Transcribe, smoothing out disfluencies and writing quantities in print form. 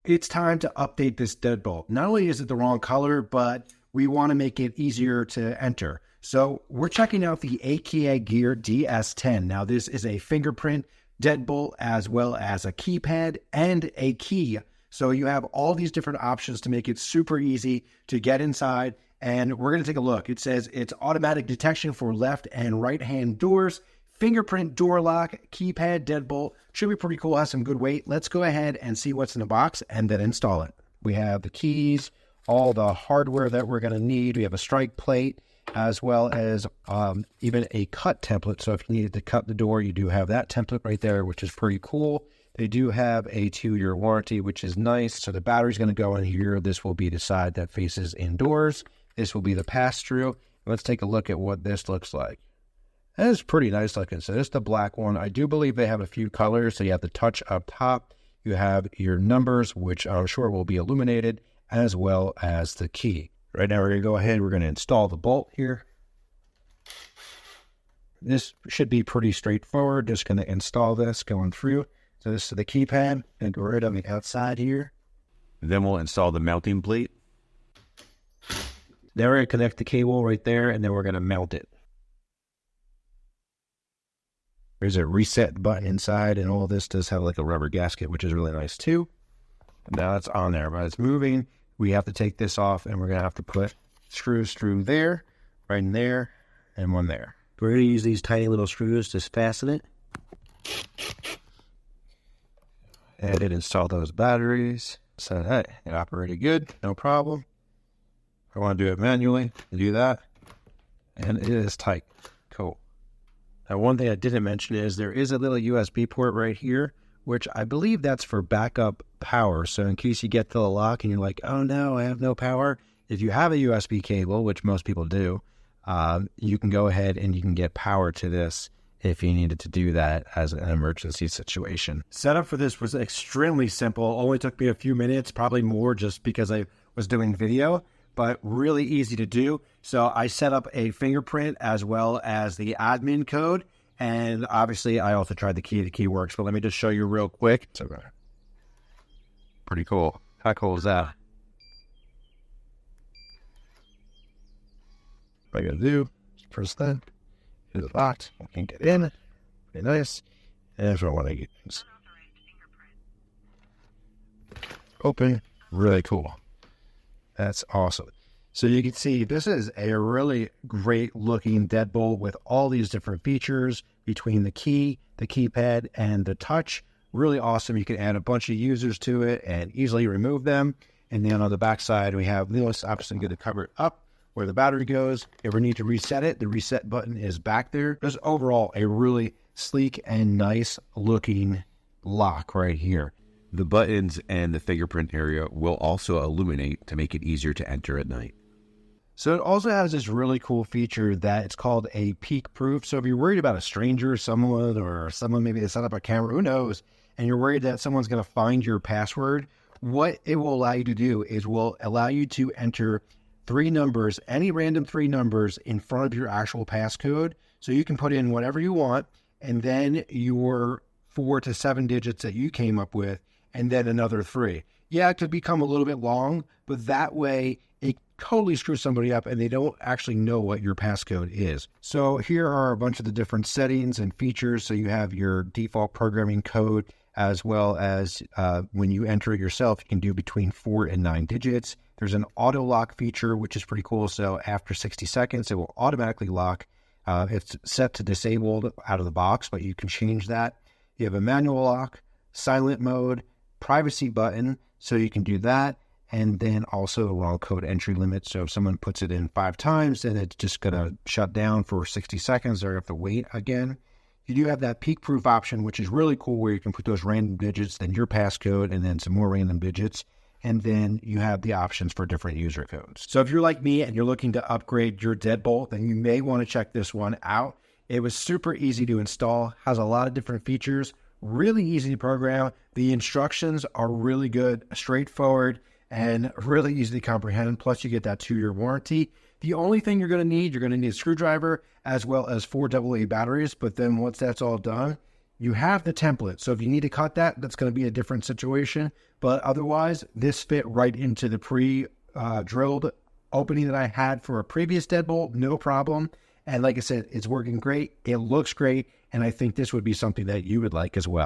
It's time to update this deadbolt. Not only is it the wrong color, but we want to make it easier to enter. So we're checking out the AKA Gear DS10. Now this is a fingerprint deadbolt as well as a keypad and a key. So you have all these different options to make it super easy to get inside. And we're going to take a look. It says it's automatic detection for left and right hand doors, fingerprint door lock, keypad deadbolt. Should be pretty cool, has some good weight. Let's go ahead and see what's in the box and then install it. We have the keys, all the hardware that we're going to need. We have a strike plate as well as even a cut template. So if you needed to cut the door, you do have that template right there, which is pretty cool. They do have a 2-year warranty, which is nice. So the battery's going to go in here. This will be the side that faces indoors. This will be the pass-through. Let's take a look at what this looks like. That is pretty nice looking. So this is the black one. I do believe they have a few colors. So you have the touch up top. You have your numbers, which I'm sure will be illuminated, as well as the key. Right now we're going to go ahead. We're going to install the bolt here. This should be pretty straightforward. Just going to install this going through. So this is the keypad. And go right on the outside here. Then we'll install the mounting plate. Then we're going to connect the cable right there, and then we're going to mount it. There's a reset button inside, and all this does have like a rubber gasket, which is really nice too. Now it's on there, but it's moving. We have to take this off, and we're going to have to put screws through there, right in there, and one there. We're going to use these tiny little screws to fasten it. And it install those batteries. So, hey, it operated good, no problem. I want to do it manually, do that, and it is tight. Cool. Now, one thing I didn't mention is there is a little USB port right here, which I believe that's for backup power. So in case you get to the lock and you're like, oh no, I have no power. If you have a USB cable, which most people do, you can go ahead and you can get power to this if you needed to do that as an emergency situation. Setup for this was extremely simple. Only took me a few minutes, probably more just because I was doing video, but really easy to do. So I set up a fingerprint as well as the admin code. And obviously I also tried the key. The key works, but let me just show you real quick. So, pretty cool. How cool is that? What I gotta do is press that. Hit the box. I can get in. Very nice. And that's what I want to get. Open. Really cool. That's awesome. So you can see this is a really great looking deadbolt with all these different features between the key, the keypad, and the touch. Really awesome. You can add a bunch of users to it and easily remove them. And then on the back side, we have this. Obviously going to cover it up where the battery goes. If we need to reset it, the reset button is back there. Just overall a really sleek and nice looking lock right here. The buttons and the fingerprint area will also illuminate to make it easier to enter at night. So it also has this really cool feature that it's called a peek proof. So if you're worried about a stranger, someone maybe they set up a camera, who knows, and you're worried that someone's going to find your password, what it will allow you to do is will allow you to enter 3 numbers, any random 3 numbers in front of your actual passcode. So you can put in whatever you want, and then your 4 to 7 digits that you came up with, and then another 3. Yeah, it could become a little bit long, but that way it totally screws somebody up and they don't actually know what your passcode is. So here are a bunch of the different settings and features. So you have your default programming code, as well as when you enter it yourself, you can do between 4 and 9 digits. There's an auto lock feature, which is pretty cool. So after 60 seconds, it will automatically lock. It's set to disabled out of the box, but you can change that. You have a manual lock, silent mode, privacy button, so you can do that, and then also a wrong code entry limit. So if someone puts it in 5 times, then it's just going to shut down for 60 seconds. They're going to have to wait again. You do have that peek proof option, which is really cool, where you can put those random digits, then your passcode, and then some more random digits. And then you have the options for different user codes. So if you're like me and you're looking to upgrade your deadbolt, then you may want to check this one out. It was super easy to install, has a lot of different features, really easy to program. The instructions are really good, straightforward, and really easy to comprehend. Plus you get that 2-year warranty. The only thing you're going to need a screwdriver as well as 4 AA batteries. But then once that's all done, you have the template. So if you need to cut that, that's going to be a different situation. But otherwise, this fit right into the pre-drilled opening that I had for a previous deadbolt, no problem. And like I said, it's working great. It looks great. And I think this would be something that you would like as well.